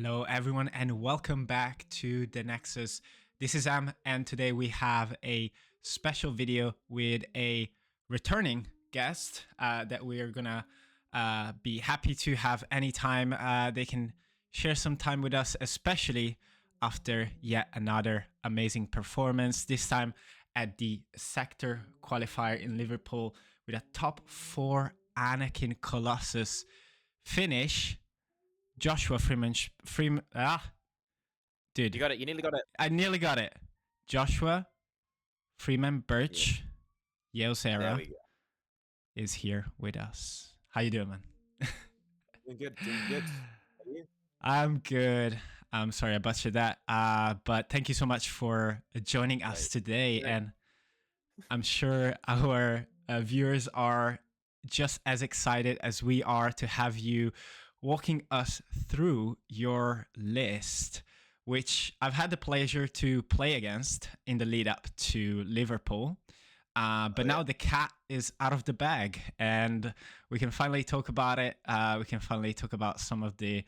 Hello, everyone, and welcome back to the Nexus. This is Am, and today we have a special video with a returning guest that we are gonna be happy to have anytime they can share some time with us, especially after yet another amazing performance. This time at the Sector qualifier in Liverpool with a top 4 Anakin Colossus finish. Joshua dude, You got it. You nearly got it. I nearly got it. Joshua Freeman Yeah. Birch There Yehosera we go. is here with us. How you doing, man? Doing good. Doing good. How are you? I'm good. I'm sorry I butchered that. But thank you so much for joining us Right. today, Great. and I'm sure our viewers are just as excited as we are to have you walking us through your list, which I've had the pleasure to play against in the lead up to Liverpool. But Oh now yeah. the cat is out of the bag, and we can finally talk about it. We can finally talk about some of the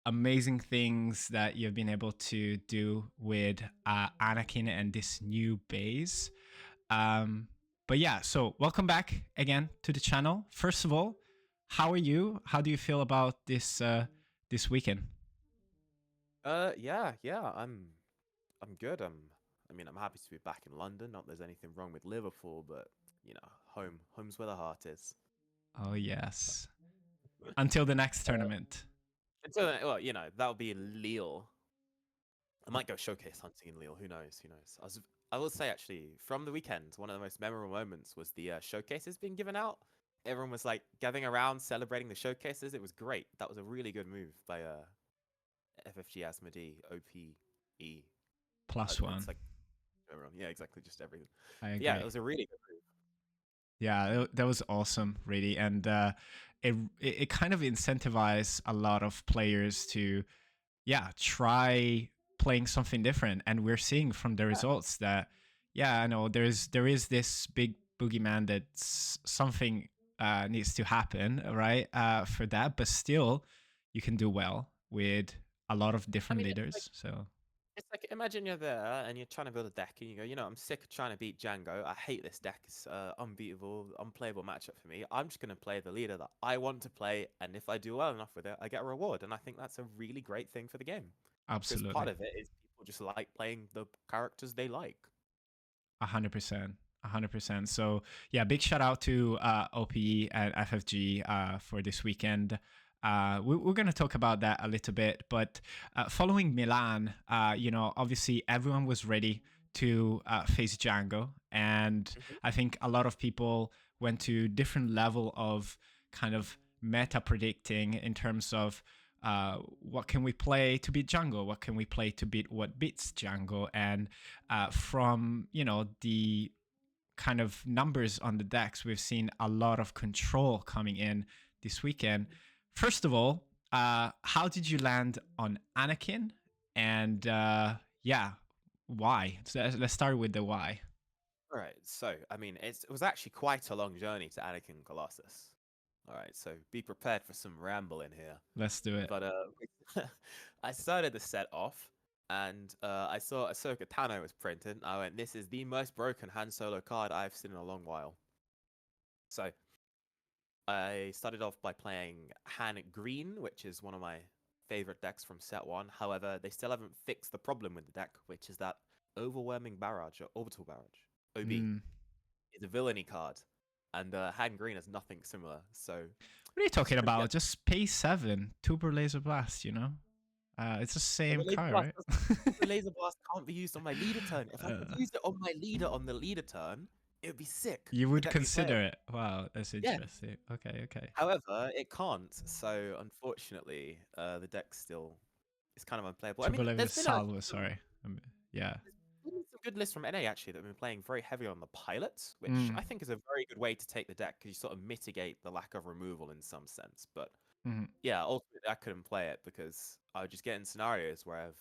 amazing things that you've been able to do with Anakin and this new base. Um, but yeah, so welcome back again to the channel. First of all, how are you? How do you feel about this weekend? Yeah. I'm good. I'm happy to be back in London. Not there's anything wrong with Liverpool, but home's where the heart is. Oh yes. Until the next tournament. Well, that'll be in Lille. I might go showcase hunting in Lille. Who knows? Who knows? I will say actually, from the weekend, one of the most memorable moments was the showcases being given out. Everyone was like gathering around, celebrating the showcases. It was great. That was a really good move by FFG Asmodee OPE. Plus It's one. like everyone. Yeah, exactly. Just everything. I But yeah, it agree. was a really good move. Yeah, that was awesome, really, and it kind of incentivized a lot of players to try playing something different, and we're seeing from the Yeah. results that I know there is this big boogeyman that something needs to happen, right, for that, but still you can do well with a lot of I different mean, leaders. So it's like imagine you're there and you're trying to build a deck and you go, I'm sick of trying to beat Django. I hate this deck. It's unbeatable, unplayable matchup for me. I'm just gonna play the leader that I want to play, and if I do well enough with it, I get a reward. And I think that's a really great thing for the game because part absolutely. of it is people just like playing the characters they like. 100%. 100%. So yeah, big shout out to OPE and FFG for this weekend. We're going to talk about that a little bit, but following Milan, obviously everyone was ready to face Django, and Mhm. I think a lot of people went to different level of kind of meta predicting in terms of what can we play to beat Django, what can we play to beat what beats Django, and from the kind of numbers on the decks, we've seen a lot of control coming in this weekend. First of all, how did you land on Anakin? And why? So let's start with the why. All right, so I mean, it was actually quite a long journey to Anakin Colossus. All right, so be prepared for some ramble in here. Let's do it. But I started the set off, and I saw Ahsoka Tano was printed. And I went, "This is the most broken Han Solo card I've seen in a long while." So I started off by playing Han Green, which is one of my favorite decks from set one. However, they still haven't fixed the problem with the deck, which is that overwhelming barrage or orbital barrage (OB) Mm. is a villainy card, and Han Green has nothing similar. So What are you I just talking couldn't about? get. Just pay 7, Tuber Laser Blast, it's the But same the laser card, blast right? the laser blast can't be used on my leader turn. If I could uh, use it on my leader on the leader turn, it would be sick you to would get me playing. consider it. Wow, that's Yeah. interesting. Okay, okay. However, it can't. So unfortunately, the deck still is kind of unplayable. I mean, Tuber Salvo, sorry. Yeah. there's been some good lists from NA actually that have been playing very heavy on the pilots, which Mm. I think is a very good way to take the deck because you sort of mitigate the lack of removal in some sense. But Mm. yeah, ultimately I couldn't play it because I would just get in scenarios where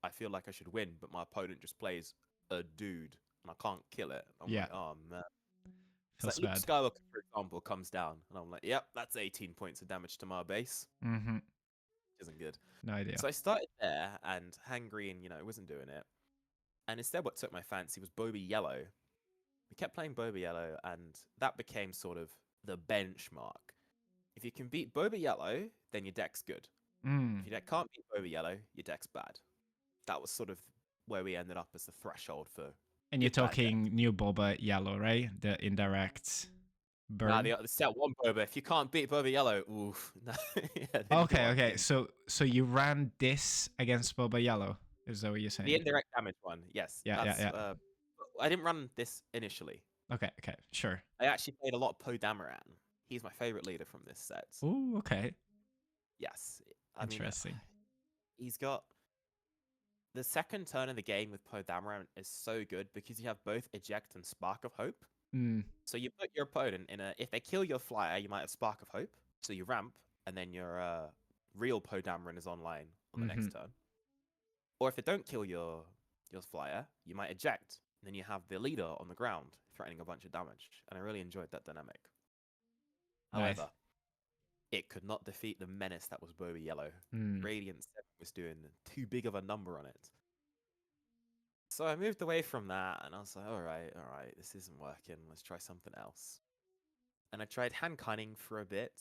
I feel like I should win, but my opponent just plays a dude and I can't kill it. I'm Yeah, like, oh man. It's like feels Luke bad. Skywalker, for example, comes down, and I'm like, yep, that's 18 points of damage to my base. Mm-hmm. isn't good. No idea. So I started there, and hand green, wasn't doing it. And instead, what took my fancy was Boba Yellow. We kept playing Boba Yellow, and that became sort of the benchmark. If you can beat Boba Yellow, then your deck's good. If your deck can't beat Boba Yellow, your deck's bad. That was sort of where we ended up as the threshold for. And you're good, bad deck. talking new Boba Yellow, right? The indirect Nah, burn. the set one Boba. If you can't beat Boba Yellow, oof. Yeah, then you Okay, are okay. in. So you ran this against Boba Yellow. Is that what you're The saying? indirect damage one, yes. Yeah, yeah, That's. yeah. I didn't run this initially. Okay, okay, sure. I actually played a lot of Poe Dameron. He's my favorite leader from this set. Oh, okay. Yes, I mean, Interesting. he's got the second turn of the game with Poe Dameron is so good because you have both eject and spark of hope. So you put your opponent in a. If they kill your flyer, you might have spark of hope. So you ramp, and then your real Poe Dameron is online on the next turn. Or if they don't kill your flyer, you might eject, and then you have the leader on the ground threatening a bunch of damage. And I really enjoyed that dynamic. Nice. However, it could not defeat the menace that was Boba Yellow. Radiant 7 was doing too big of a number on it. So I moved away from that, and I was like, all right, this isn't working. Let's try something else. And I tried hand cunning for a bit.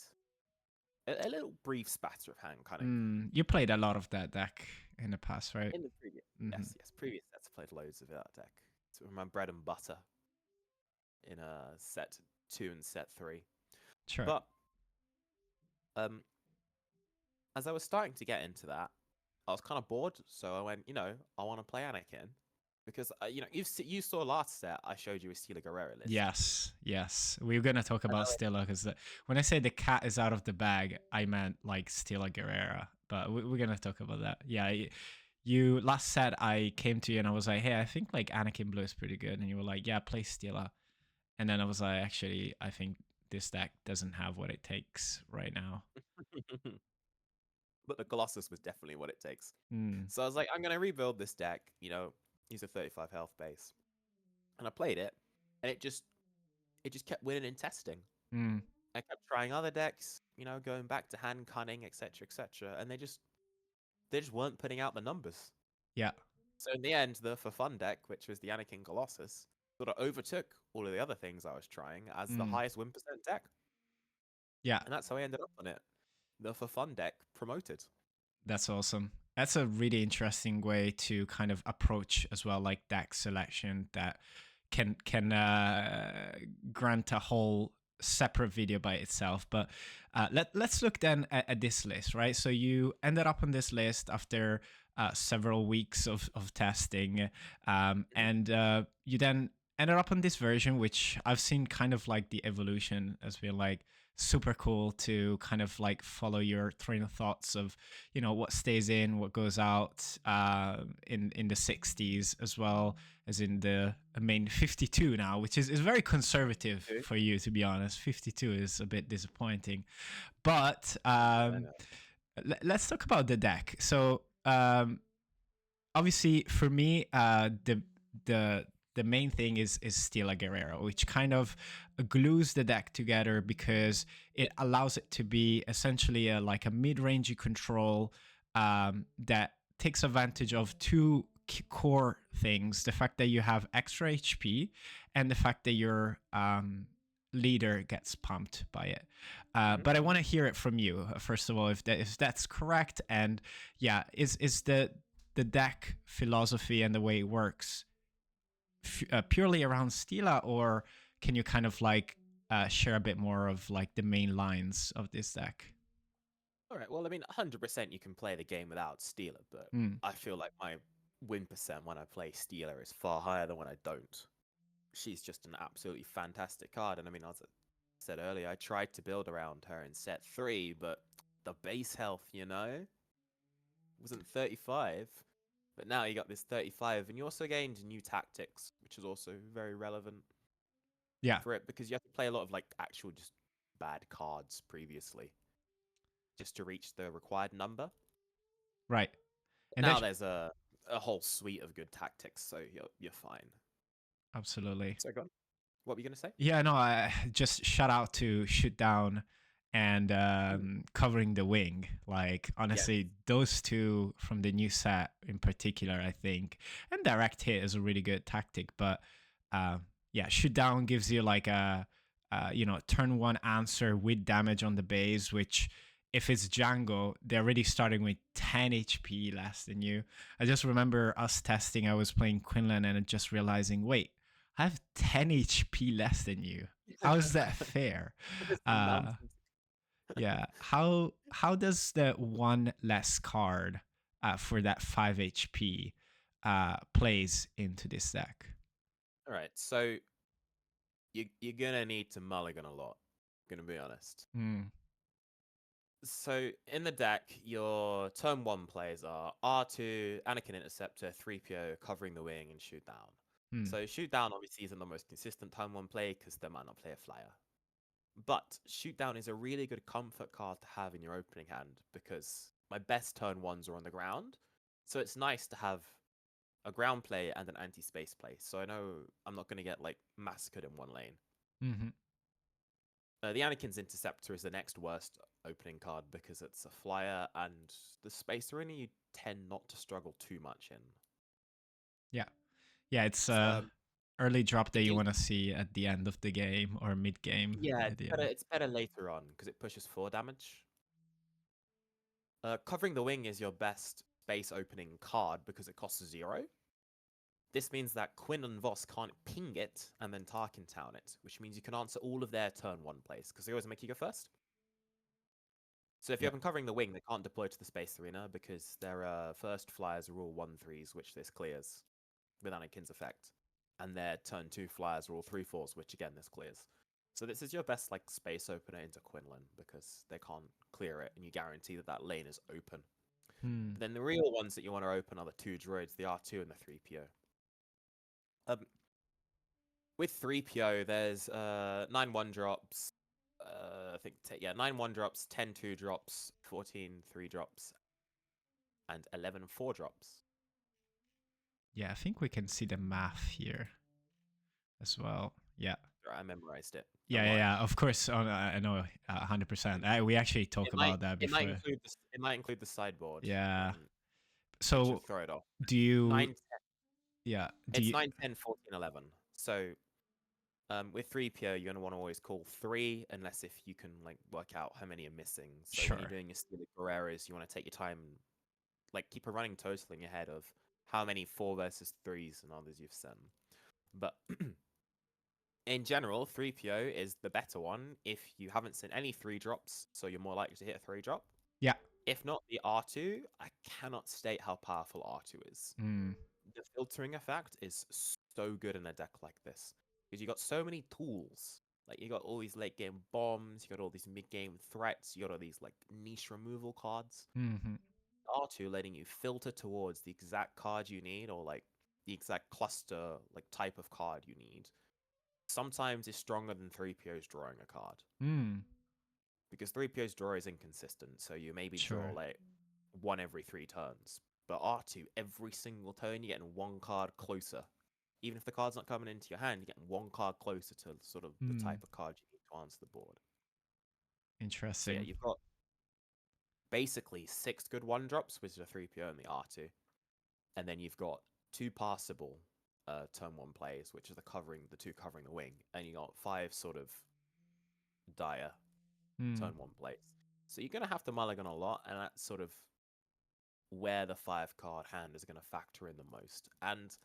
A little brief spatter of hand cunning. You played a lot of that deck in the past, right? In the previous, yes, previous sets, I played loads of that deck. It's my bread and butter in set 2 and set 3. Sure. But as I was starting to get into that, I was kind of bored, so I went, I want to play Anakin. Because, you saw last set, I showed you a Steela Guerrera list. Yes. We were going to talk about Steela, because when I say the cat is out of the bag, I meant like Steela Guerrera. But we're going to talk about that. Yeah, you last set, I came to you and I was like, hey, I think like Anakin Blue is pretty good. And you were like, yeah, play Steela. And then I was like, actually, I think this deck doesn't have what it takes right now. But the Colossus was definitely what it takes. So I was like, I'm going to rebuild this deck, use a 35 health base. And I played it, and it just kept winning in testing. I kept trying other decks, going back to hand cunning, etc., and they just weren't putting out the numbers. Yeah. So in the end, the for fun deck, which was the Anakin Colossus, sort of overtook all of the other things I was trying as the highest win percent deck. Yeah. And that's how I ended up on it. The for fun deck promoted. That's awesome. That's a really interesting way to kind of approach as well, like deck selection that can grant a whole separate video by itself. But let's look then at this list, right? So you ended up on this list after several weeks of testing, and you then ended up on this version, which I've seen kind of like the evolution has been like super cool to kind of like follow your train of thoughts of what stays in, what goes out, in the 60s as well as in the main 52 now, which is very conservative for you, to be honest. 52 is a bit disappointing, but let's talk about the deck. So obviously for me, the main thing is Steela Guerrera, which kind of glues the deck together because it allows it to be essentially like a mid-range control that takes advantage of two core things: the fact that you have extra HP and the fact that your leader gets pumped by it. But I want to hear it from you first of all, if that's correct, and yeah, is the deck philosophy and the way it works purely around Steela, or can you kind of like share a bit more of like the main lines of this deck? All right. Well, I mean, 100% you can play the game without Steela, but I feel like my win percent when I play Steela is far higher than when I don't. She's just an absolutely fantastic card, and I mean, as I said earlier, I tried to build around her in set 3, but the base health, wasn't 35. But now you got this 35, and you also gained new tactics, which is also very relevant for it, because you have to play a lot of like actual just bad cards previously just to reach the required number. Right. And now there's a whole suite of good tactics, so you're fine. Absolutely. So go on. What were you going to say? Yeah, no, I just shout out to Shoot Down and covering the wing. Like, Yes. honestly, those two from the new set in particular, I think, and direct hit is a really good tactic. But yeah, shoot down gives you like a turn one answer with damage on the base, which if it's Django, they're already starting with 10 HP less than you. I just remember us testing. I was playing Quinlan and just realizing, wait, I have 10 HP less than you. How is that fair? This is Uh, nonsense. yeah. How does the one less card for that 5 HP plays into this deck? All right, so you're gonna need to mulligan a lot. Gonna be honest. Mm, So in the deck, your turn one plays are R2, Anakin Interceptor, 3PO, covering the wing, and shoot down. mm, So shoot down obviously isn't the most consistent turn one play because they might not play a flyer. But shoot down is a really good comfort card to have in your opening hand because my best turn ones are on the ground. So it's nice to have a ground play and an anti-space play. So I know I'm not going to get like massacred in one lane. mm-hmm. The Anakin's Interceptor is the next worst opening card because it's a flyer and the space arena you tend not to struggle too much in. Yeah. Yeah, it's So, early drop that if you you, want to see at the end of the game or mid game yeah, ideally. it's better later on because it pushes 4 damage. Covering the wing is your best space opening card because it costs 0. This means that Quinn and Voss can't ping it and then Tarkin town it, which means you can answer all of their turn 1 plays because they always make you go first. So if you Yeah. have them covering the wing, they can't deploy to the space arena because their first flyers are all 1/3s, which this clears with Anakin's effect. And their turn 2 flyers are all 3/4s, which again this clears. So this is your best like space opener into Quinlan because they can't clear it and you guarantee that that lane is open. Hmm. But then the real ones that you want to open are the 2 droids, the R2 and the 3PO. With 3PO, there's 9 1-drops, I think, 9 1-drops, 10 2-drops, 14 3-drops, and 11 4-drops. Yeah, I think we can see the math here as well. Yeah. I memorized it. Yeah, Don't yeah, worry. yeah. Of course, I know 100%. We actually talk about that It might before. include it might include the sideboard, Yeah. which would So throw it off. do you? 9 Yeah. Do It's you? 9 10 14 11. So with 3PO, you're gonna want to always call 3 unless if you can like work out how many are missing. So when you're Sure. doing your Steely Guerreras, you want to take your time, like keep a running total in your head of how many 4 versus 3s and others you've sent. But in general, 3PO is the better one if you haven't sent any 3-drops, so you're more likely to hit a 3-drop. Yeah. If not the R2, I cannot state how powerful R2 is. Mm. The filtering effect is so good in a deck like this because you got so many tools. Like you got all these late game bombs, you got all these mid game threats, you got all these like niche removal cards. Mm-hmm. R2 letting you filter towards the exact card you need or like the exact cluster like type of card you need. Sometimes is stronger than 3PO's drawing a card. Mm. Because 3PO's draw is inconsistent, so you maybe draw Sure. like 1 every 3 turns. But R2, every single turn, you're getting 1 card closer. Even if the card's not coming into your hand, you're getting 1 card closer to sort of the Mm. type of card you need to answer the board. So yeah, Interesting. you've got basically 6 good 1-drops, which are 3PO and the R2. And then you've got 2 passable turn 1 plays, which are the 2 covering the wing. And you got 5 sort of dire Mm. turn 1 plays. So you're going to have to mulligan a lot, and that's sort of where the 5-card hand is going to factor in the most. And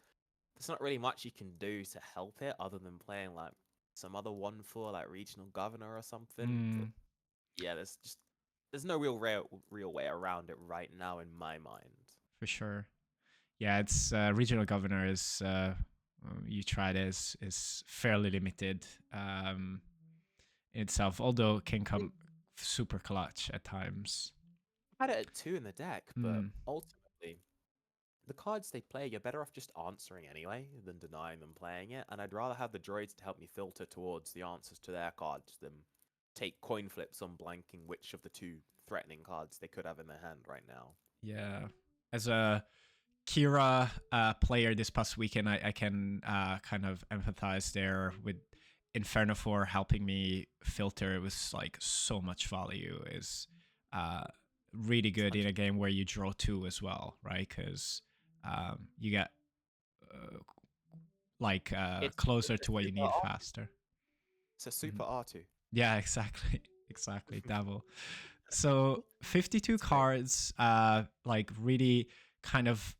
there's not really much you can do to help it other than playing like some other 1/4 like regional governor or something. But Mm. yeah, there's no real way around it right now in my mind. For sure. Yeah, it's regional governor is you tried is fairly limited in itself, although it can come super clutch at times. I had it at 2 in the deck, but Mm. ultimately the cards they play, you're better off just answering anyway than denying them playing it. And I'd rather have the droids to help me filter towards the answers to their cards than take coin flips on blanking which of the 2 threatening cards they could have in their hand right now. Yeah. As a Kira player this past weekend, I can kind of empathize there with Inferno 4 helping me filter with like so much value is uh, really It's good in 100. a game where you draw two as well, right? Because you get uh, closer It's a to what you super need R. faster. It's a Mhm. super R2. Yeah, exactly. Exactly. Devil. So 52 It's great. cards, like really kind of,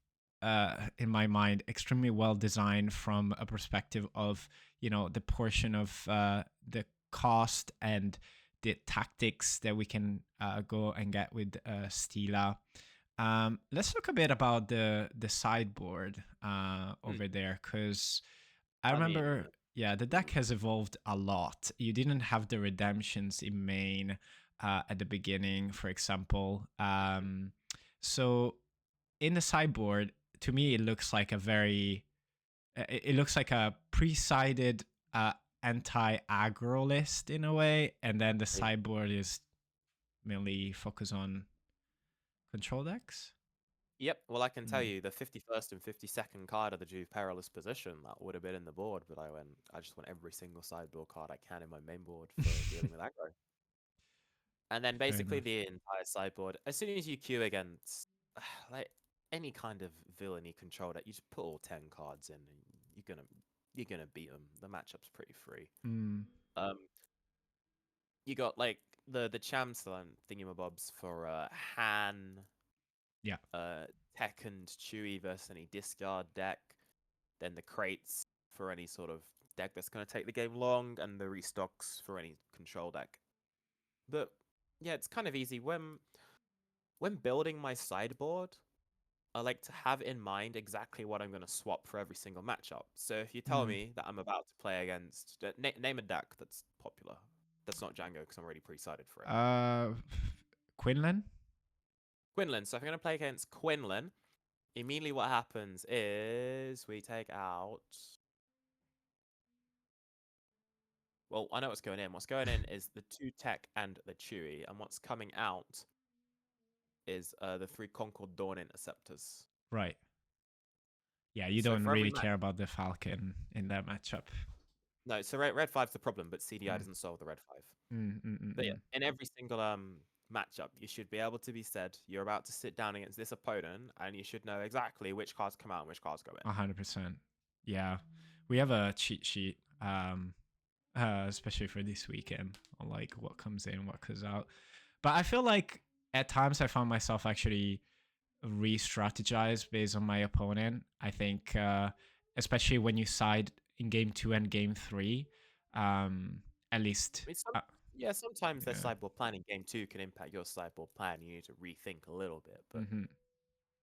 in my mind, extremely well designed from a perspective of, the portion of the cost and the tactics that we can go and get with Stila. Let's talk a bit about the sideboard Mm. over there, because I I mean, remember, yeah, the deck has evolved a lot. You didn't have the redemptions in main at the beginning, for example. So in the sideboard, to me, it looks like a very, it looks like a pre-sided anti-aggro list in a way, and then the hey, sideboard is mainly focused on control decks. yep. Well, I can tell Mm. you the 51st and 52nd card of the Juve Perilous position that would have been in the board, but I just want every single sideboard card I can in my main board for dealing with aggro. And then Fair basically enough. the entire sideboard, as soon as you queue against like any kind of villainy control that you just put all 10 cards in and you're gonna beat them. The matchup's pretty free. Mm. Um, you got like the Chancellor and thingamabobs for Han, Yeah. uh, Tech and Chewy versus any discard deck. Then the crates for any sort of deck that's gonna take the game long, and the restocks for any control deck. But yeah, it's kind of easy when building my sideboard. I like to have in mind exactly what I'm going to swap for every single matchup. So if you tell Mm. me that I'm about to play against, name a deck that's popular. That's not Django because I'm already pre-sided for it. Uh, Quinlan. Quinlan. So if I'm going to play against Quinlan, immediately what happens is we take out. Well, I know what's going in. What's going in is the 2 Tech and the Chewy, and what's coming out is the 3 Concord Dawn Interceptors. Right. Yeah, you So don't for every really match, care about the Falcon in that matchup. no. So red five's the problem, but CDI Mm. doesn't solve the red five. Mm, mm, mm, But yeah, mm. in every single matchup, you should be able to be said you're about to sit down against this opponent, and you should know exactly which cards come out and which cards go in. 100%. Yeah, we have a cheat sheet, especially for this weekend, on like what comes in, what comes out. But I feel like at times I found myself actually re-strategize based on my opponent. I think, especially when you side in game two and game three, at least, I mean, yeah, sometimes their yeah. sideboard plan in game two can impact your sideboard plan. You need to rethink a little bit, but Hmm.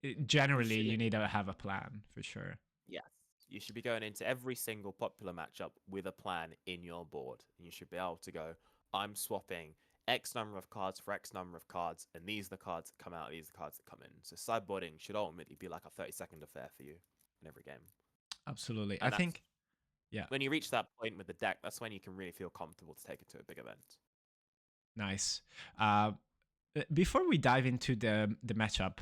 you Generally, you shouldn't. need to have a plan for sure. Yes, you should be going into every single popular matchup with a plan in your board. And you should be able to go, I'm swapping X number of cards for X number of cards, and these are the cards that come out, these are the cards that come in. So sideboarding should ultimately be like a 30-second affair for you in every game. Absolutely. I And that's think, yeah, when you reach that point with the deck, that's when you can really feel comfortable to take it to a big event. nice. Uh, before we dive into the matchup,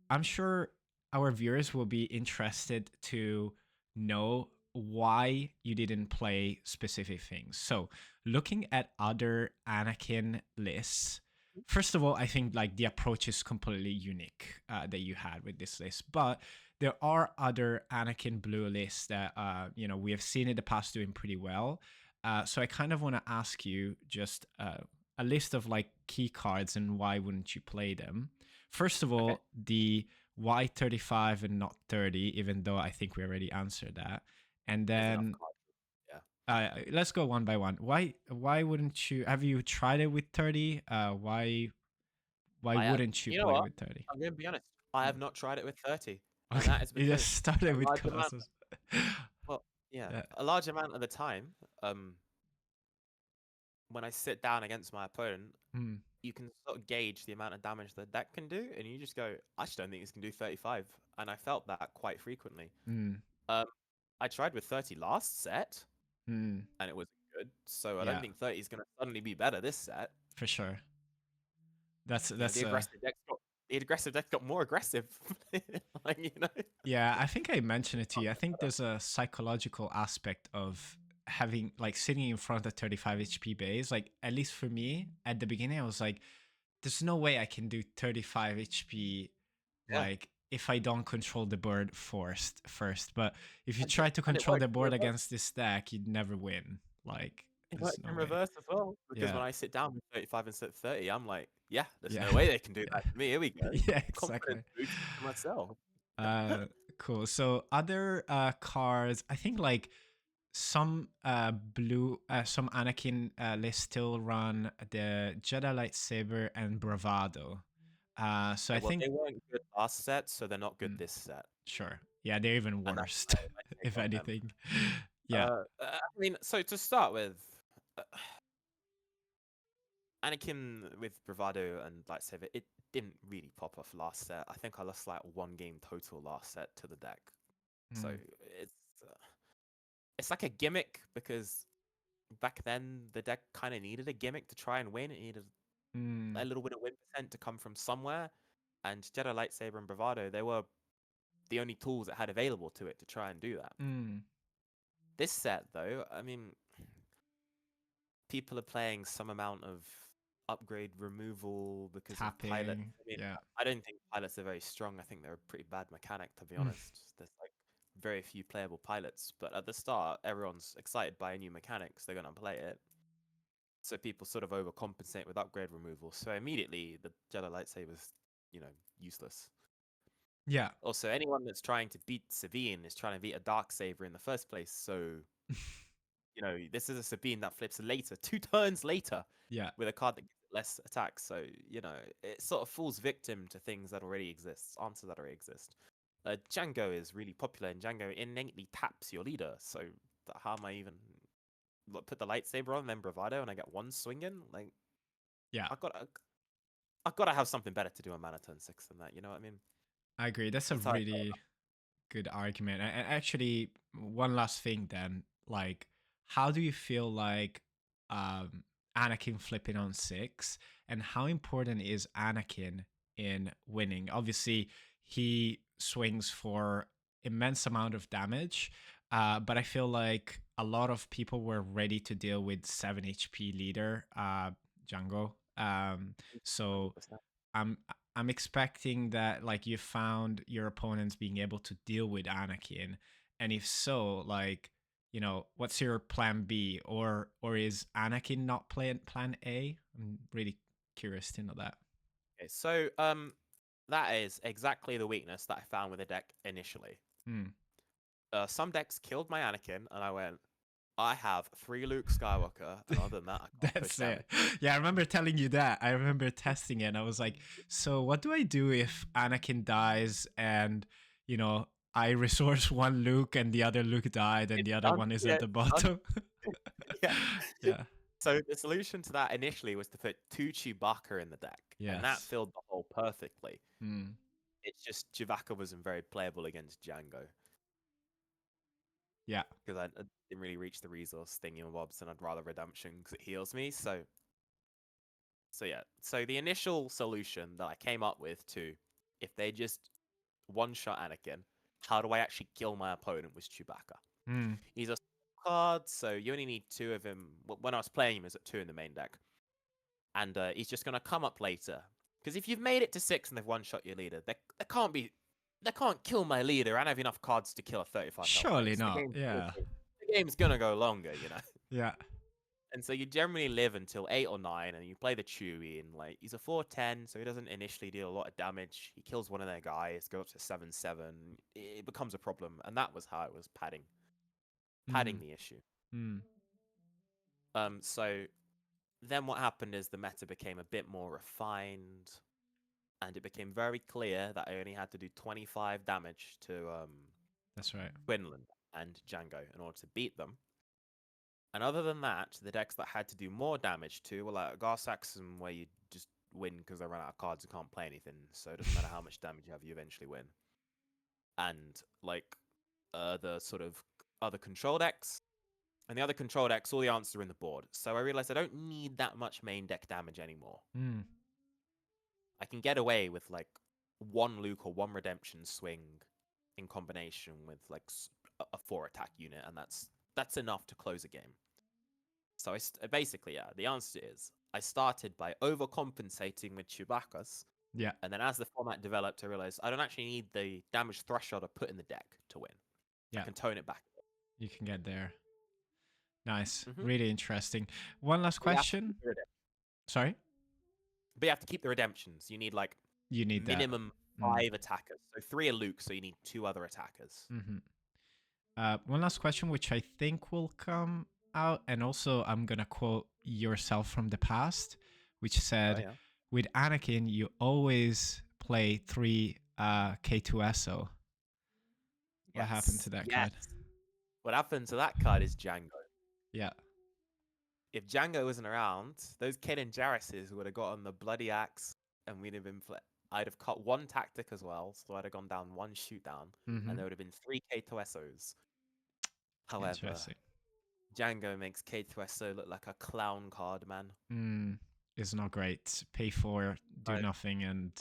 I'm sure our viewers will be interested to know why you didn't play specific things. So, looking at other Anakin lists, first of all, I think like the approach is completely unique that you had with this list, but there are other Anakin blue lists that we have seen in the past doing pretty well. So I kind of want to ask you just a list of like key cards and why wouldn't you play them. First of Okay. all, the why 35 and not 30, even though I think we already answered that. And There's enough then cards. Yeah. let's go one by one. Why wouldn't you, have you tried it with 30? Why I have, wouldn't you you know play what? with 30? I'm going to be honest. I Mm. have not tried it with 30. And Okay, that is you just because a started with large amount, Colossus. well, yeah, Yeah. a large amount of the time, when I sit down against my opponent, Mm, you can sort of gauge the amount of damage the deck can do, and you just go, I just don't think this can do 35. And I felt that quite frequently. mm, Um, I tried with 30 last set, mm. and it was good. So I don't Yeah, think 30 is going to suddenly be better this set. for sure. That's You know, that's the aggressive deck got more aggressive. Like, you know. yeah, I think I mentioned it to you. I think there's a psychological aspect of having like sitting in front of 35 HP base, like at least for me at the beginning, I was like, there's no way I can do 35 HP Yeah, like if I don't control the board first. But if you and try to it control works the in board reverse. against this deck, you'd never win. Like It there's works no in way. reverse as well, because Yeah. when I sit down with 35 instead of 30, I'm like, yeah, there's Yeah. no way they can do Yeah. that to me. Here we go. Yeah, Confidence exactly. boost to myself. Uh cool. So other cards, I think like some some Anakin lists still run the Jedi lightsaber and bravado. So Yeah, I well, think they weren't good last set, so they're not good mm, this set, sure. Yeah, they're even and that's worst, my take if on them. anything. Yeah. I mean, so to start with, uh, Anakin with bravado and lightsaber, it didn't really pop off last set. I think I lost like one game total last set to the deck. So Mm, it's uh, it's like a gimmick because back then the deck kind of needed a gimmick to try and win. It needed mm, a little bit of win percent to come from somewhere, and Jedi lightsaber and bravado, they were the only tools it had available to it to try and do that. mm. This set, though, I mean, people are playing some amount of upgrade removal because of pilots. Tapping. I mean, Yeah. I don't think pilots are very strong. I think they're a pretty bad mechanic, to be Mm, honest. There's like very few playable pilots, but at the start, everyone's excited by a new mechanic, so they're gonna play it. So people sort of overcompensate with upgrade removal. So immediately, the Jedi lightsaber's, useless. yeah. Also, anyone that's trying to beat Sabine is trying to beat a dark saber in the first place. So this is a Sabine that flips later, 2 turns later, Yeah. with a card that gives it less attacks. So, it sort of falls victim to things that already exist, answers that already exist. Django is really popular, and Django innately taps your leader. So, how am I even put the lightsaber on, then bravado, and I get one swing in? Like, Yeah. I've got to have something better to do on mana turn 6 than that. You know what I mean? I agree. That's a That's how I felt really good argument. And actually, one last thing then, like, how do you feel like um, Anakin flipping on 6, and how important is Anakin in winning? Obviously, he swings for immense amount of damage, but I feel like a lot of people were ready to deal with 7 HP leader Django. So 100%. I'm I'm expecting that like you found your opponents being able to deal with Anakin, and if so, like what's your plan B, or is Anakin not plan A? I'm really curious to know that. Okay, so that is exactly the weakness that I found with the deck initially. Hmm. Some decks killed my Anakin, and I went, I have 3 Luke Skywalker, and other than that, I can't push That's damage. it. Yeah, I remember telling you that. I remember testing it, and I was like, so what do I do if Anakin dies and I resource one Luke and the other Luke died and It's the other done. one is Yeah, at the it's done. bottom? Yeah. Yeah. So the solution to that initially was to put 2 Chewbacca in the deck, and that Yes. filled the hole perfectly. Hmm. It's just Chewbacca wasn't very playable against Django Yeah. because I didn't really reach the resource thingy and bobs, and I'd rather Redemption because it heals me. So yeah. So the initial solution that I came up with to, if they just one-shot Anakin, how do I actually kill my opponent, was Chewbacca. Hmm. He's a card, so you only need 2 of him. When I was playing him, he was at 2 in the main deck. And he's just going to come up later. Because if you've made it to 6 and they've one-shot your leader, they can't kill my leader and have enough cards to kill a 35 health Surely base. not. Yeah. The game's going to go longer, you know? Yeah. And so you generally live until 8 or 9, and you play the Chewie, and like he's a 4/10, so he doesn't initially deal a lot of damage. He kills one of their guys, go up to 7/7. It becomes a problem, and that was how I was padding Hmm. the issue. Hmm. So then what happened is the meta became a bit more refined, and it became very clear that I only had to do 25 damage to That's right. Quinlan and Django in order to beat them. And other than that, the decks that had to do more damage to were like Gar Saxon, where you just win because they run out of cards and can't play anything. So it doesn't matter how much damage you have, you eventually win. And like the sort of other control decks. And the other control decks, all the answers are in the board. So I realized I don't need that much main deck damage anymore. Hmm. I can get away with like 1 Luke or 1 Redemption swing in combination with like a 4 attack unit, and that's that's enough to close a game. So basically, yeah, the answer is I started by overcompensating with Chewbacca's, Yeah. and then as the format developed, I realized I don't actually need the damage threshold I put in the deck to win. I Yeah. can tone it back. You can get there. Nice. Mm-hmm. Really interesting. One last But you have to question. keep the Sorry? But you have to keep the redemptions. You need like You need that. minimum Mm. 5 attackers. So 3 are Luke, so you need 2 other attackers. Mm-hmm. One last question, which I think will come out, and also I'm gonna quote yourself from the past, which Oh said, yeah. "With Anakin, you always play 3 K2SO." What happened to Yes. that Yes. card? What happened to that card is Django. Yeah. If Django wasn't around, those Kaden Jarrises would have gotten the bloody axe, and we'd have been. I'd have cut 1 tactic as well, so I'd have gone down 1 shoot down, Mm-hmm. and there would have been 3 K2SOs. However, Interesting. Django makes K2SO look like a clown card, man. It's not great. Pay 4, do Right. nothing, and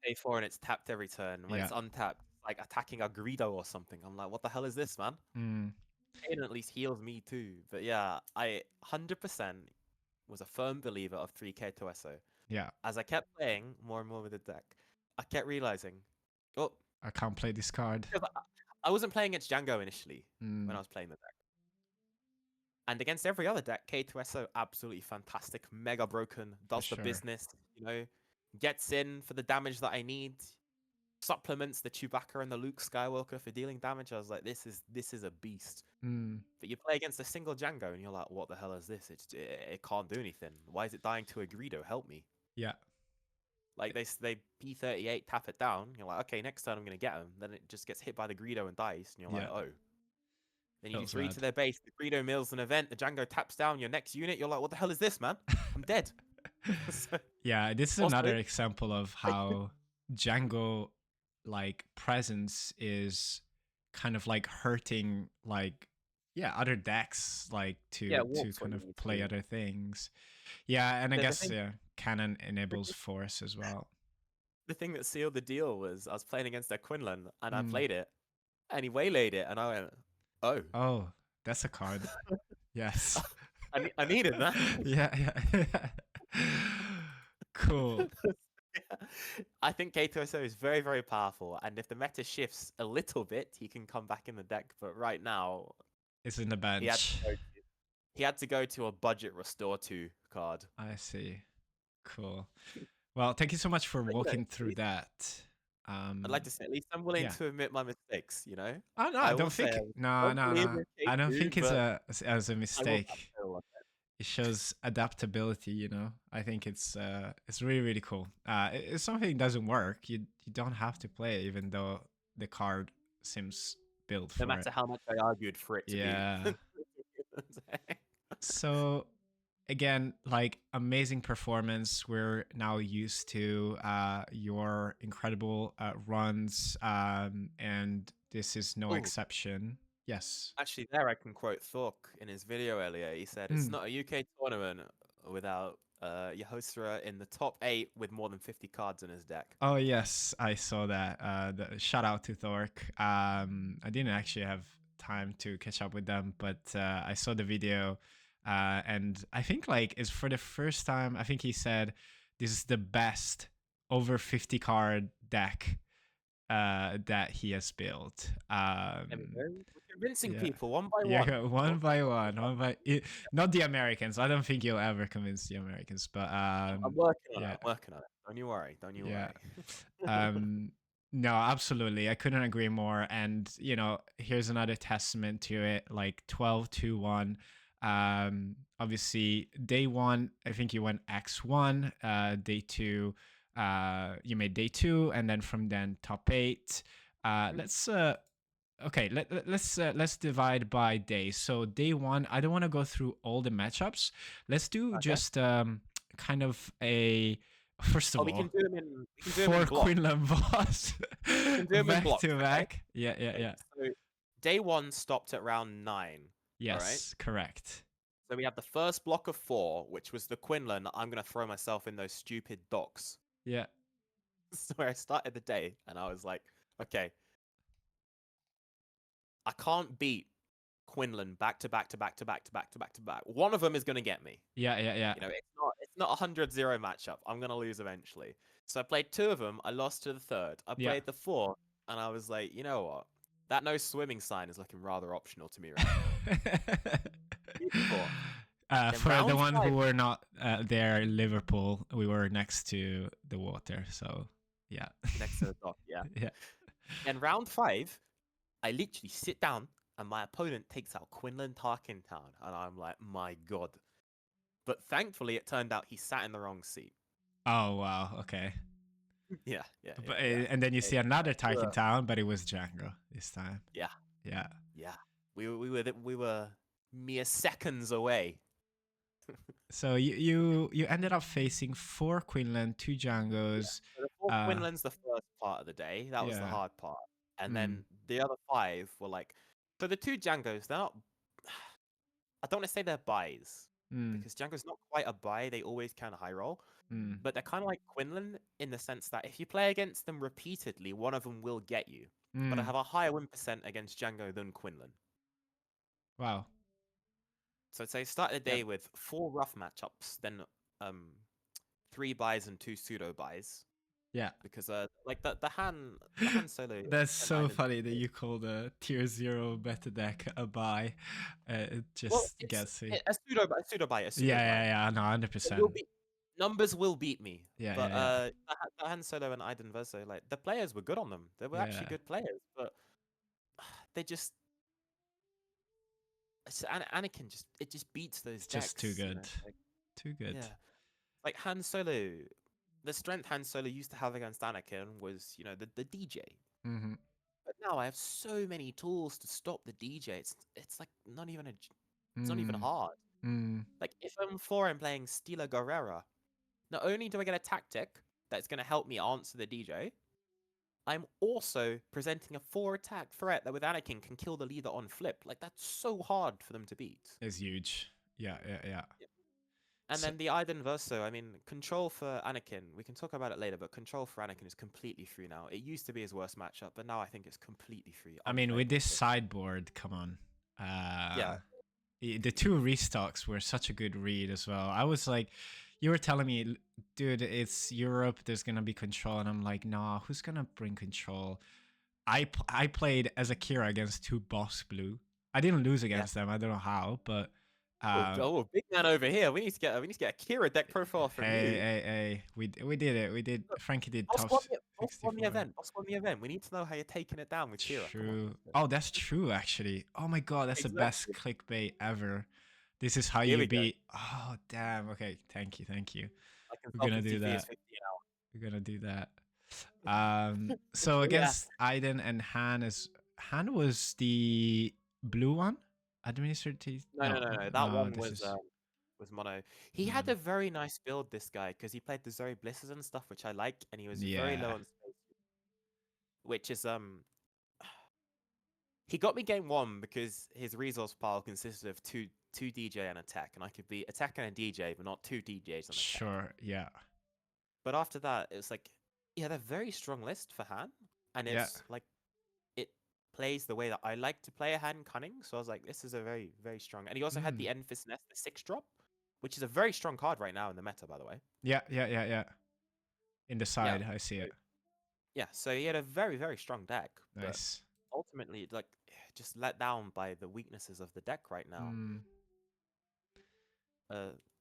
Pay 4 and it's tapped every turn. When yeah. it's untapped, like attacking a Greedo or something. I'm like, what the hell is this, man? Mm, Kaden at least heals me too. But yeah, I 100% was a firm believer of 3K to SO. yeah. As I kept playing more and more with the deck, I kept realizing, oh, I can't play this card. 'cause I wasn't playing against Django initially when Mm, I was playing the deck. And against every other deck, K2SO, absolutely fantastic, mega broken, does the sure. business, gets in for the damage that I need, supplements the Chewbacca and the Luke Skywalker for dealing damage. I was like, this is a beast. Mm, But you play against a single Django and you're like, what the hell is this? It can't do anything. Why is it dying to a Greedo? Help me. yeah. Like they P38 tap it down. You're like, okay, next turn I'm gonna get him. Then it just gets hit by the Greedo and dies. And you're like, Yeah. oh. Then you do Feels 3 rad. to their base. The Greedo mills an event. The Django taps down your next unit. You're like, what the hell is this, man? I'm dead. So, Yeah, this is also, another example of how Django like presence is kind of like hurting like other decks like yeah, to warps when kind you of need play to. other things. Yeah, and I The, the guess thing, canon the, enables thing- force as well. the thing that sealed the deal was I was playing against their Quinlan and I Mm. played it and he waylaid it and I went, oh, Oh, that's a card. Yes. I needed that. Yeah, yeah. Cool. I think K2SO is very, very powerful, and if the meta shifts a little bit, he can come back in the deck. But right now, It's in the he had to bench. go to, he had to go to a budget restore 2 card. I see. Cool. Well, thank you so much for But, walking at through least, that. I'd like to say, at least I'm willing Yeah. to admit my mistakes. Oh no, I I will don't say, think. I was No, a no, believer no. in I don't K2, think it's but as a I will mistake. backpedal on It shows adaptability. It's really really cool. If something doesn't work, you don't have to play it, even though the card seems built no for it. matter how much I argued for it to be. Yeah. So again, like amazing performance. We're now used to your incredible runs, and this is no Oh, exception. Yes. actually, there I can quote Thork in his video earlier. He said, "It's Mm. not a UK tournament without Yehosera in the top 8 with more than 50 cards in his deck." Oh yes, I saw that. Shout out to Thork. I didn't actually have time to catch up with them, but I saw the video, and I think like it's for the first time. I think he said this is the best over 50 card deck that he has built. There we go. We're convincing Yeah. people one by Yeah, one. one by not the Americans. I don't think you'll ever convince the Americans, but I'm working on it. yeah, I'm working on it. Don't you worry. Don't you yeah. worry. No, absolutely. I couldn't agree more. And, here's another testament to it, like 12-1. Obviously, day one, I think you went X1. Day two, you made day two, and then from then top eight. Let's okay. Let's divide by days. So day one, I don't want to go through all the matchups. Let's do Okay. just kind of a. First of all, we can do them in. We can do them for in blocks. Quinlan Voss can do 'em in back blocks, to okay? back. Yeah. So day one stopped at round 9. Yes, alright? correct. So we have the first block of 4, which was the Quinlan. I'm gonna throw myself in those stupid docks. Yeah. So where I started the day, and I was like, okay, I can't beat Quinlan back to back to back to back to back to back to back. One of them is gonna get me. Yeah, yeah, yeah. You know, it's not a 100-0 matchup. I'm gonna lose eventually. So I played 2 of them. I lost to the third. I Yeah. played the 4th, and I was like, you know what? That no swimming sign is looking rather optional to me right now. Beat the 4th. Then For the round one 5, who were not there in Liverpool, we were next to the water, so yeah. next to the dock, yeah. Yeah. And round 5, I literally sit down, and my opponent takes out Quinlan Tarkentown, and I'm like, my god. But thankfully, it turned out he sat in the wrong seat. Oh wow. Okay. Yeah, yeah, But yeah, yeah. and then you see another We Tarkin were- Town, but it was Django this time. Yeah, Yeah. yeah. We were mere seconds away. So you ended up facing 4 Quinlan, 2 Djangos. So the 4th Uh, Quinlan's the first part of the day. That was the yeah. hard part. And Mm, then the other 5 were like, so the 2 Djangos, they're not. I don't want to say they're buys mm, because Django's not quite a buy. They always kind of high roll. mm, But they're kind of like Quinlan in the sense that if you play against them repeatedly, one of them will get you. But I mm. have a higher win percent against Django than Quinlan. Wow. So I'd say start the Yeah. day with 4 rough matchups, then 3 buys and 2 pseudo buys. Yeah. Because like the Han Solo. That's and so Iden funny that Solo- you call the tier 0 meta deck a buy. It just Well, it's gets me. a pseudo buy, a pseudo buy, a pseudo Yeah, buy. yeah, yeah. No, It 100%. will be, numbers will beat me. Yeah, But yeah, the Han Solo and Iden Verso, like the players were good on them. They were yeah. actually good players, but they just Anakin just beats those Just too decks. You know? good. Like, Too good. yeah, like Han Solo. The strength Han Solo used to have against Anakin was, you know, the DJ. Mm-hmm. But now I have so many tools to stop the DJ. It's like not even it's not even hard. Mm. Like if I'm 4 and playing Stila Guerrera, not only do I get a tactic that's going to help me answer the DJ, I'm also presenting a 4 attack threat that with Anakin can kill the leader on flip. Like that's so hard for them to beat. It's huge. Yeah, yeah, yeah. And So- then the Iden Verso, I mean, control for Anakin, we can talk about it later, but control for Anakin is completely free now. It used to be his worst matchup, but now I think it's completely free. I mean, with unplayable this for- sideboard, come on. Yeah. The 2 restocks were such a good read as well. I was like, you were telling me, dude, it's Europe, there's gonna be control, and I'm like, nah, who's gonna bring control? I played as Akira against 2 boss blue. I didn't lose against them. I don't know how, but Oh, big man over here. We need to get a Kira deck profile from hey, you. hey, we did it. We did. Frankie did Boss top won the 64. event. Boss won the event. We need to know how you're taking it down with Kira. Come on. True. Oh, that's true, actually. Oh my god, that's the best clickbait ever. This is how Here you we go. beat. Oh, damn. Okay, thank you. I can We're gonna do that. We're gonna do that. So Yeah. against Aiden and Han was the blue one? Administrative? No. That one this is- was mono. He had a very nice build, this guy, because he played the Zoe Blisses and stuff, which I like, and he was very low Yeah. on space. Which is he got me game 1 because his resource pile consisted of two DJ and attack, and I could be attack and a DJ, but not 2 DJs on attack. Sure, yeah. But after that, it was like, yeah, they're very strong list for Han, and it's like it plays the way that I like to play a Han cunning. So I was like, this is a very, very strong. And he also had the Enfys Nest, the 6-drop, which is a very strong card right now in the meta, by the way. Yeah. In the side, I see it. Yeah, so he had a very, very strong deck. Nice. But ultimately, like, just let down by the weaknesses of the deck right now.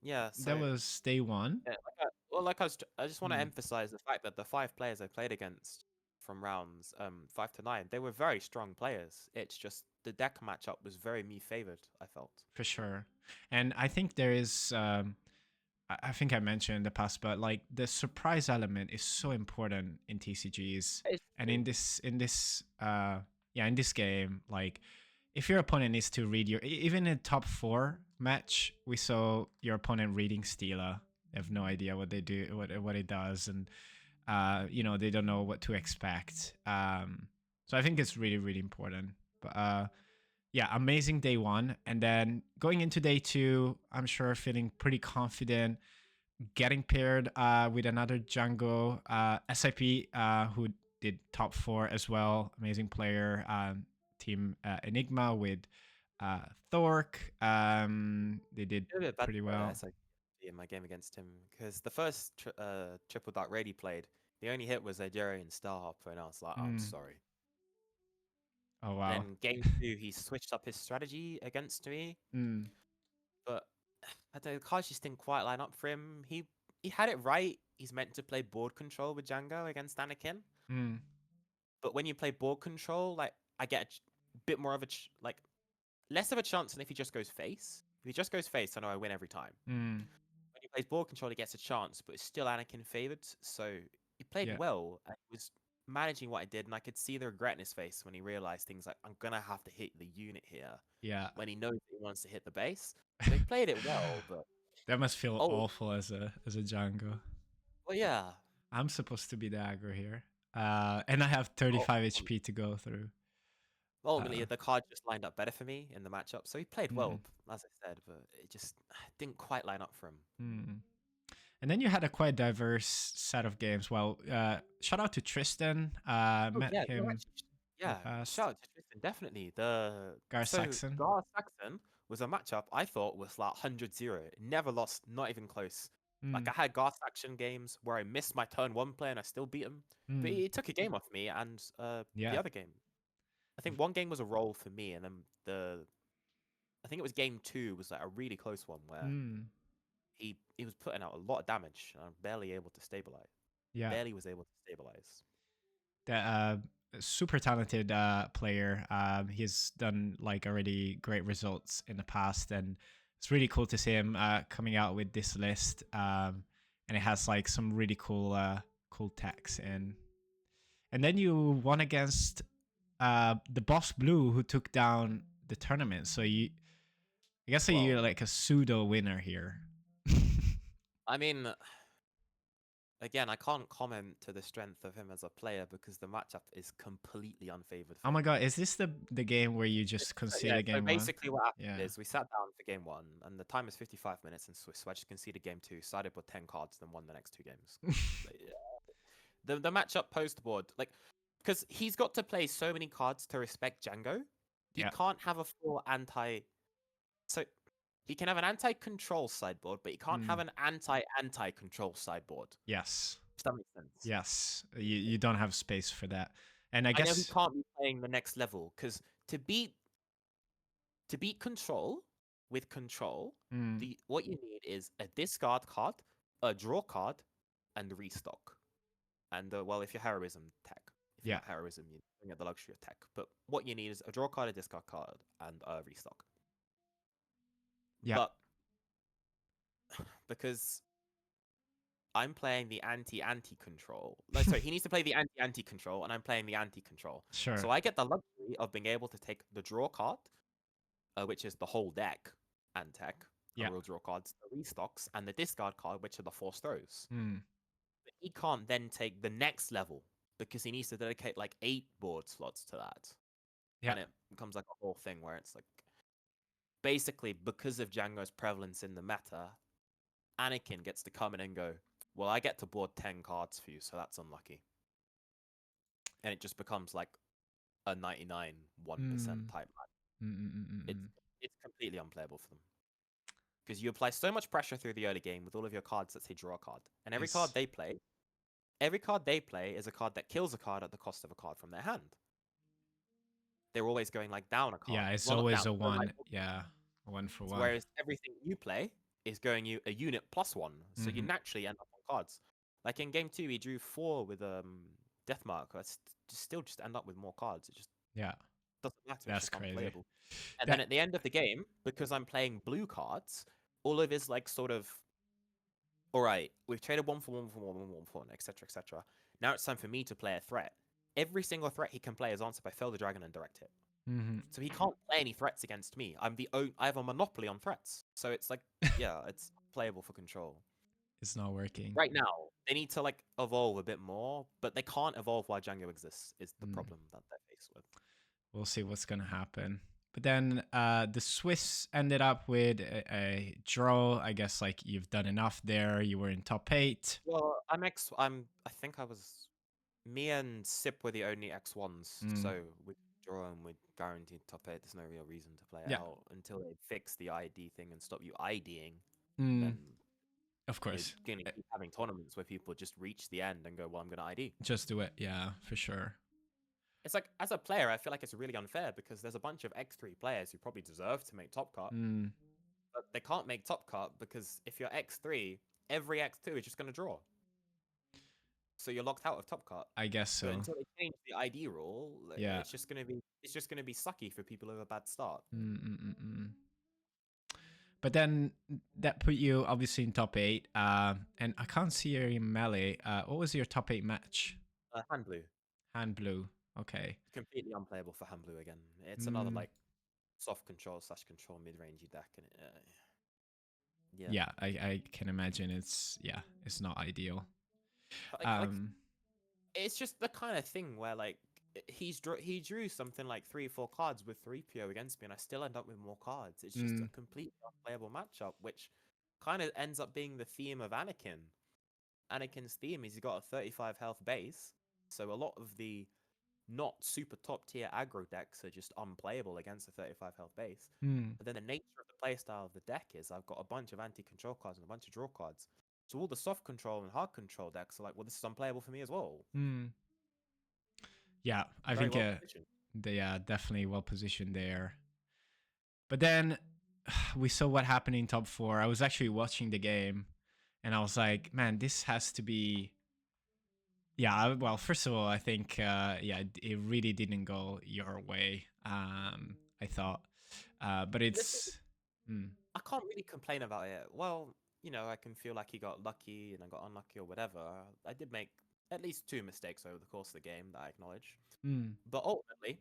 Yeah, so That was day 1. yeah, I just want to emphasize the fact that the 5 players I played against from rounds 5 to 9, they were very strong players. It's just the deck matchup was very me favored, I felt. For sure. And I think there is I think I mentioned in the past, but like the surprise element is so important in TCGs. And in this game, like if your opponent needs to read even in top 4 match, we saw your opponent reading Stila. They have no idea what they do, what it does, and they don't know what to expect. So I think it's really, really important. But yeah, amazing day 1, and then going into day 2, I'm sure feeling pretty confident. Getting paired with another Django SIP who did top 4 as well. Amazing player. Team Enigma with Thork. They did Did a bit better pretty well. in my game against him because the first triple dark raid he played, the only hit was Nigerian Star Hopper, and I was like, I'm Mm. sorry. Oh wow. Then game 2, he switched up his strategy against me, Mm. but the cards just didn't quite line up for him. He had it right. He's meant to play board control with Django against Anakin, Mm. but when you play board control, like I get a bit more of a like less of a chance than if he just goes face. If he just goes face, I know I win every time. Mm. When he plays ball control, he gets a chance, but it's still Anakin favored. So he played Yeah. well and he was managing what I did, and I could see the regret in his face when he realized things like I'm gonna have to hit the unit here Yeah. when he knows he wants to hit the base. So he played it well, but That must feel oh awful as a Django. well, yeah. I'm supposed to be the aggro here. And I have Oh, 35 HP to go through. ultimately, the card just lined up better for me in the matchup. So he played Mm, well, as I said, but it just didn't quite line up for him. mm. And then you had a quite diverse set of games. Well, shout out to Tristan. Oh Met yeah, no, him actually, in the yeah. past. Shout out to Tristan, definitely. The Gar so Saxon. Gar Saxon was a matchup I thought was like 100-0. Never lost, not even close. Like Mm, I had Gar Saxon games where I missed my turn one play and I still beat him, but mm. he took a game off me. And the Yeah. other game, I think one game was a roll for me, and then I think it was game 2 was like a really close one where Mm, he was putting out a lot of damage and I'm barely able to stabilize. yeah. Barely was able to stabilize. That super talented player. He's done like already great results in the past, and it's really cool to see him coming out with this list. And it has like some really cool techs in. And then you won against the Boss Blue, who took down the tournament. So I guess Well, you're like a pseudo winner here. I mean, again, I can't comment to the strength of him as a player because the matchup is completely unfavored Oh for my him. god, is this the game where you just Yeah, conceded so game one? basically what happened Yeah. is we sat down for game 1 and the time is 55 minutes in Swiss, so I just conceded game 2, sided with 10 cards, then won the next 2 games. Yeah. The matchup post board, like, because he's got to play so many cards to respect Django, he Yeah. can't have a full anti. So he can have an anti-control sideboard, but he can't have Mm. an anti-control sideboard. Yes. If that makes sense. Yes. You don't have space for that. And I I know he guess can't be playing the next level because to beat control with control, mm, what you need is a discard card, a draw card, and restock. And well, if you're heroism, tech. If you're yeah. not heroism, you don't get the luxury of tech. But what you need is a draw card, a discard card, and a restock. Yeah. But because I'm playing the anti control. No, sorry, he needs to play the anti control, and I'm playing the anti control. Sure. So I get the luxury of being able to take the draw card, which is the whole deck and tech, Yeah. real draw cards, the restocks, and the discard card, which are the force throws. Mm. But he can't then take the next level because he needs to dedicate like 8 board slots to that. Yeah. And it becomes like a whole thing where it's like basically because of Django's prevalence in the meta, Anakin gets to come in and go, well, I get to board 10 cards for you, so that's unlucky. And it just becomes like a 99 1% type match. It's completely unplayable for them because you apply so much pressure through the early game with all of your cards that say draw a card, and every card they play is a card that kills a card at the cost of a card from their hand. They're always going like down a card. Yeah, it's Well, not always down, a but, like, one. Yeah. 1-for-1. whereas everything you play is going you a unit +1, so you naturally end up on cards. Like in game 2, he drew 4 with Deathmark. I still just end up with more cards. It just Yeah. doesn't matter. It's That's just crazy. unplayable. And That then at the end of the game, because I'm playing blue cards, all of his like sort of, all right, we've traded 1-for-1, etc., etc. Now it's time for me to play a threat. Every single threat he can play is answered by Fell the Dragon and Direct Hit. So he can't play any threats against me. I have a monopoly on threats. So it's like, yeah, it's playable for control. it's not working. Right now, they need to like evolve a bit more, but they can't evolve while Django exists. Is the problem that they're faced with. We'll see what's gonna happen. But then the Swiss ended up with a draw. I guess like you've done enough there. You were in top 8. Well, I think I was. Me and Sip were the only X1s, so we draw and we're guaranteed top 8, there's no real reason to play it Yeah. out until they fix the ID thing and stop you IDing. Mm, Then of you're course. going to keep having tournaments where people just reach the end and go, well, I'm going to ID. Just do it. Yeah, for sure. It's like, as a player, I feel like it's really unfair because there's a bunch of X3 players who probably deserve to make top cut, Mm, but they can't make top cut because if you're X3, every X2 is just going to draw. So you're locked out of top cut. I guess But so. until they change the ID rule, Yeah. it's just gonna be sucky for people who have a bad start. But then that put you obviously in top 8. And I can't see you in melee. What was your top 8 match? Hand blue, Hand blue. Okay. completely unplayable for hand blue again. It's another Mm, like soft control/control mid-rangey deck, and yeah, yeah, I can imagine it's not ideal. like it's just the kind of thing where like he drew something like 3 or 4 cards with 3PO against me, and I still end up with more cards. It's just a completely unplayable matchup, which kind of ends up being the theme of Anakin. Anakin's theme is he's got a 35 health base, so a lot of the not super top tier aggro decks are just unplayable against a 35 health base. mm, But then the nature of the playstyle of the deck is I've got a bunch of anti-control cards and a bunch of draw cards. So all the soft control and hard control decks are like, well, this is unplayable for me as well. mm. Yeah, I Very think well positioned. they are definitely well positioned there. But then we saw what happened in top 4. I was actually watching the game and I was like, man, this has to be. Yeah, well, first of all, I think, it really didn't go your way. I thought, but Listen, it's. Mm, I can't really complain about it. Well, I can feel like he got lucky and I got unlucky or whatever. I did make at least 2 mistakes over the course of the game that I acknowledge. mm, But ultimately,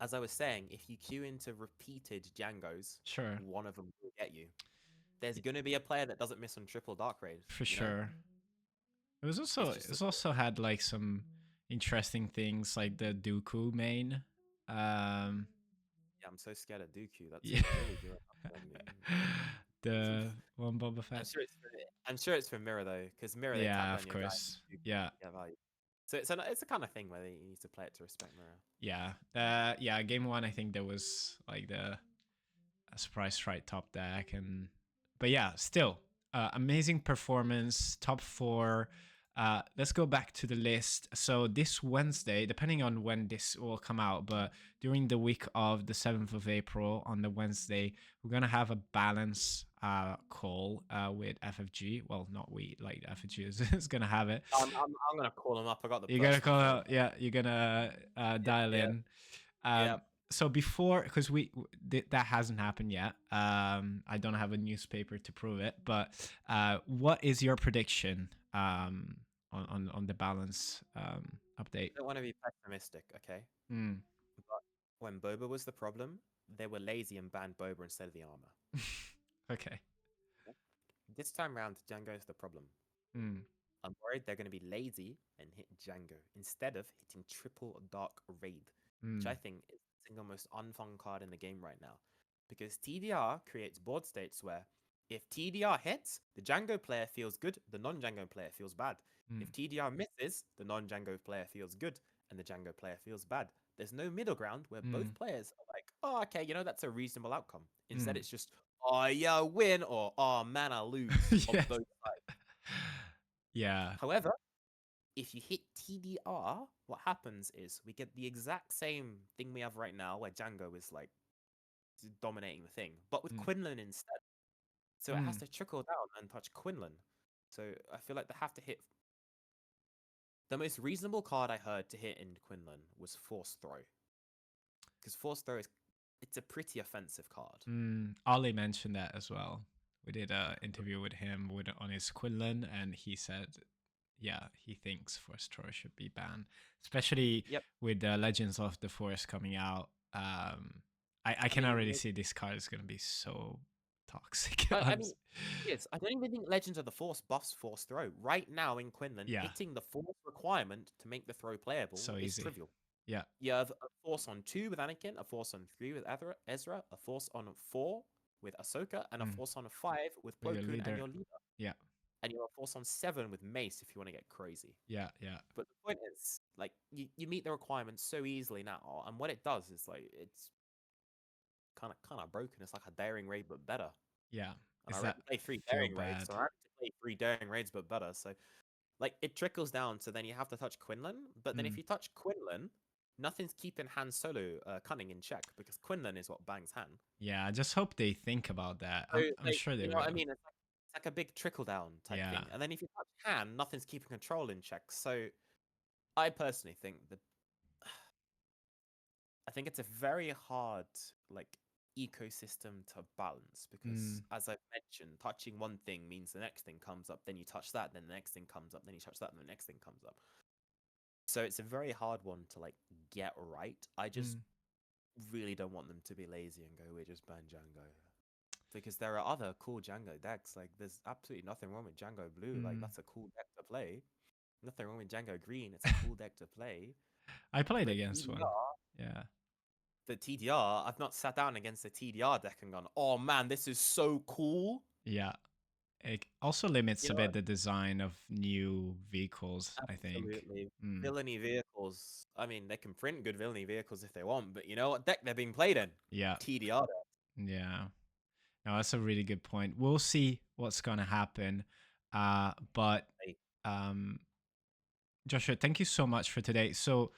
as I was saying, if you queue into repeated Django's, sure, one of them will get you. There's going to be a player that doesn't miss on triple Dark Raid, for sure. It was It's also just it's also had like some interesting things like the Dooku main. Yeah, I'm so scared of Dooku. That's Yeah. really doing up on me. The one Boba Fett. I'm sure it's for Mirror though, because Mirror they tap Yeah, down of your guy. course. Yeah. Yeah, value. So it's a kind of thing where you need to play it to respect Mirror. Yeah. Game 1 I think there was like the surprise strike top deck, and but yeah, still amazing performance, top 4. Let's go back to the list. So this Wednesday, depending on when this will come out, but during the week of the 7th of April on the Wednesday, we're gonna have a balance call with FFG. Well, not we, like FFG is gonna have it. I'm gonna call him up. I got the. You're gonna call out, yeah. You're gonna dial Yeah. in. Yeah. So before, because that hasn't happened yet. I don't have a newspaper to prove it, but what is your prediction on the balance update? I don't want to be pessimistic, okay? Mm. But when Boba was the problem, they were lazy and banned Boba instead of the armor. Okay. This time round, Django is the problem. Mm. I'm worried they're going to be lazy and hit Django instead of hitting triple Dark Raid, which I think is the single most unfun card in the game right now. Because TDR creates board states where if TDR hits, the Django player feels good, the non-Django player feels bad. If TDR misses, the non-Django player feels good, and the Django player feels bad. There's no middle ground where both players are like, oh, okay, that's a reasonable outcome. Instead, it's just, oh, yeah, I win, or oh, man, I lose on both sides. Yeah. However, if you hit TDR, what happens is we get the exact same thing we have right now, where Django is like dominating the thing, but with Quinlan instead. So it has to trickle down and touch Quinlan. So I feel like they have to hit. The most reasonable card I heard to hit in Quinlan was Force Throw, because Force Throw it's a pretty offensive card. Ollie mentioned that as well. We did an interview with him on his Quinlan, and he said, yeah, he thinks Force Throw should be banned, especially with the Legends of the Force coming out. I can already see this card is going to be so toxic. I mean, yes, I don't even think Legends of the Force buffs Force Throw. Right now in Quinlan, hitting the Force requirement to make the throw playable is trivial. Yeah. You have a Force on 2 with Anakin, a Force on 3 with Ezra, a Force on 4 with Ahsoka, and a Force on 5 with Plo Koon and your leader. Yeah. And you have a Force on 7 with Mace if you want to get crazy. Yeah, yeah. But the point is, like, you meet the requirements so easily now, and what it does is like it's kind of broken. It's like a daring raid but better. Yeah. And I Is that already play three feel daring raids, bad? so I have to play three daring raids but better. So like it trickles down. So then you have to touch Quinlan, but then if Mm. you touch Quinlan, nothing's keeping Han Solo cunning in check because Quinlan is what bangs Han. Yeah, I just hope they think about that. So I'm like sure they you know what I will. mean? It's like a big trickle down type Yeah. thing. And then if you touch Han, nothing's keeping control in check. So I personally think that I think it's a very hard like ecosystem to balance because Mm. as I mentioned, touching one thing means the next thing comes up, then you touch that, then the next thing comes up, then you touch that, and the next thing comes up. So it's a very hard one to like get right. I just Mm. really don't want them to be lazy and go, we just ban Django. Because there are other cool Django decks. Like there's absolutely nothing wrong with Django Blue. Like Mm. that's a cool deck to play. Nothing wrong with Django Green. It's a cool deck to play. I played But against one. Yeah. The TDR, I've not sat down against the TDR deck and gone, oh man, this is so cool. Yeah. It also limits You a know, bit the design of new vehicles, I think. absolutely. Mm. Villainy vehicles. I mean, they can print good villainy vehicles if they want, but you know what deck they're being played in? Yeah. TDR deck. Yeah. No, that's a really good point. We'll see what's going to happen. But Like, um, Joshua, thank you so much for today. So,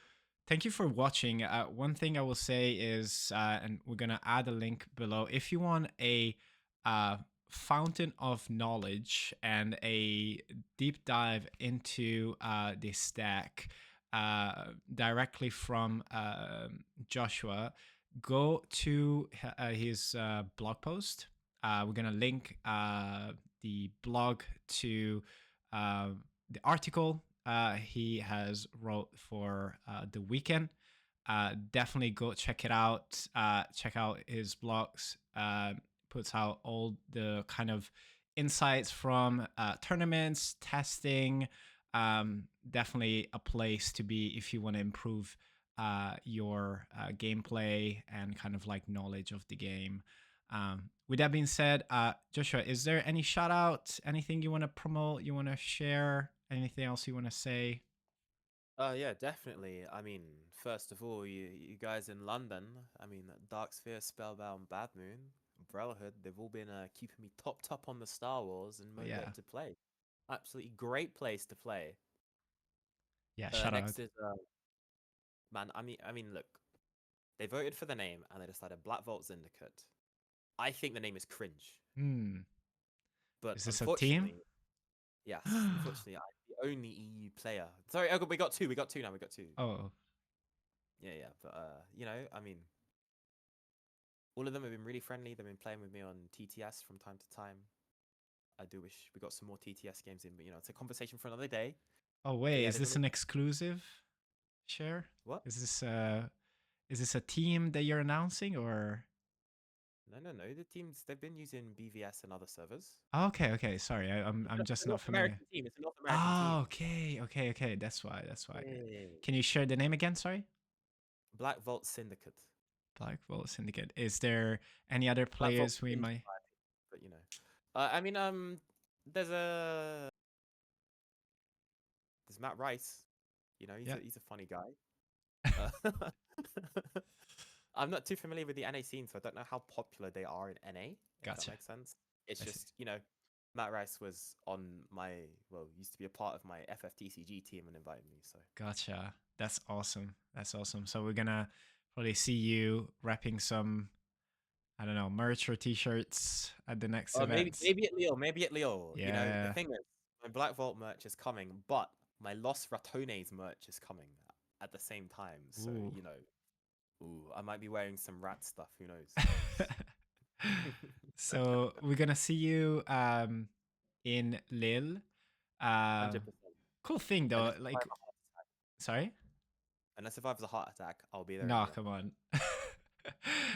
thank you for watching. One thing I will say is, and we're going to add a link below. If you want a uh, fountain of knowledge and a deep dive into this deck directly from Joshua, go to his blog post. We're going to link the blog to uh, the article he has wrote for the weekend. Definitely go check it out. Check out his blogs. Puts out all the kind of insights from tournaments, testing. Definitely a place to be if you want to improve your gameplay and kind of like knowledge of the game. With that being said, Joshua, is there any shout out, anything you want to promote, you want to share, anything else you want to say? yeah, definitely. I mean, first of all, you guys in London, I mean, Dark Sphere, Spellbound, Bad Moon, Brotherhood, they've all been keeping me topped up on the Star Wars and Oh, yeah. motivated to play. Absolutely great place to play. Yeah, shout out. Next is man. I mean, look, they voted for the name and they decided Black Vault Syndicate. I think the name is cringe, Hmm. but Is this a team? unfortunately, yes, unfortunately, I'm the only EU player. Sorry, we got two. We got two now. We got two. Oh, Yeah, yeah. But you know, I mean, all of them have been really friendly. They've been playing with me on TTS from time to time. I do wish we got some more TTS games in, but you know, it's a conversation for another day. oh But wait, yeah, is they've this been an exclusive share? what? Is this a team that you're announcing or? No, no, no. The teams they've been using BVS and other servers. Oh, okay, okay. Sorry, I'm It's just a not North familiar. American team. It's a North American Oh, team. okay, okay, okay. That's why. That's why. Yeah. Can you share the name again? Sorry. Black Vault Syndicate. Black Bolt Syndicate. Is there any other Black Vault players we Ninja, might? but you know, I mean, there's Matt Rice. You know, Yeah, he's a funny guy. Uh, I'm not too familiar with the NA scene, so I don't know how popular they are in NA, if that gotcha. makes sense. It's I see. just, you know, Matt Rice was on my, well, used to be a part of my FFTCG team and invited me. So, Gotcha. That's awesome. That's awesome. So we're gonna probably see you wrapping some, I don't know, merch or t-shirts at the next maybe events. maybe at Leo, maybe at Leo. You know, the Yeah. thing is, my Black Vault merch is coming, but my Los Ratones merch is coming at the same time. So, Ooh. you know, ooh, I might be wearing some rat stuff. Who knows? So we're gonna see you in Lille. Uh 100%. cool thing though, Unless if I have like a heart attack. sorry? Unless if I have a heart attack, I'll be there in No, Lyon. come on.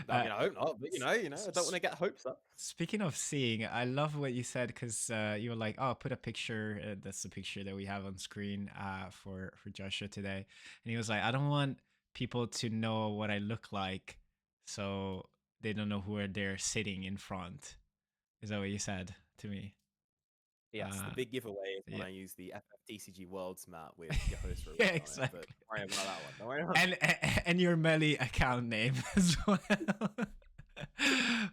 I uh, mean, I hope not, but you know, I don't want to get hopes up. Speaking of seeing, I love what you said because you were like, "Oh, put a picture." That's the picture that we have on screen for Joshua today, and he was like, "I don't want people to know what I look like, so they don't know who are there sitting in front." Is that what you said to me? Yes, the Uh, big giveaway is when yeah, I use the FFTCG Worlds map with Yehosera yeah, on it. But exactly. don't worry about that one. Don't worry about And your melee account name as well.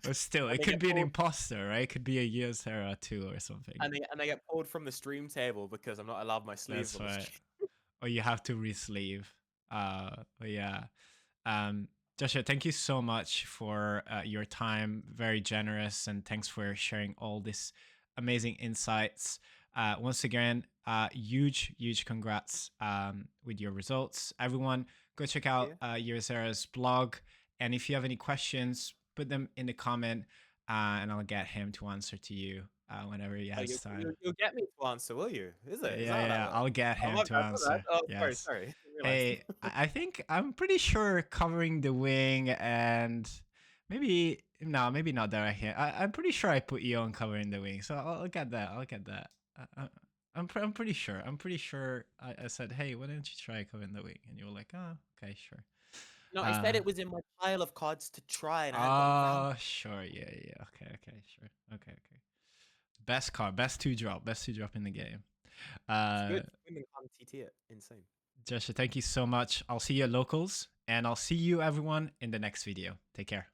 But still, and it they could get be an pulled imposter, right? It could be a Yehosera too or something. and they get pulled from the stream table because I'm not allowed my sleeves That's on the right. stream. Or you have to re-sleeve. But yeah. Um, Joshua, thank you so much for your time. Very generous, and thanks for sharing all this amazing insights. Once again, huge congrats with your results. Everyone, go check out Yeah. Yehosera's blog, and if you have any questions, put them in the comment, and I'll get him to answer to you whenever he Oh, has time. you'll get me to answer, will you? Is it? Is Yeah, that how that yeah, works? I'll get Oh, him my to bad, my bad. answer. Oh, Yes. sorry. Didn't realize. Hey, I think I'm pretty sure covering the wing and maybe not that right here. I'm pretty sure I put you on covering the wing, so I'll get that. I'll get that. I'm pretty sure. I'm pretty sure I said, hey, why don't you try covering the wing? And you were like, oh, okay, sure. No, I said it was in my pile of cards to try, and I hadn't gotten around. Oh, sure, yeah. Okay, sure. Okay. Best card, best two drop in the game. It's Uh, good. Women can't TT it. Insane. Joshua, thank you so much. I'll see you at locals, and I'll see you everyone in the next video. Take care.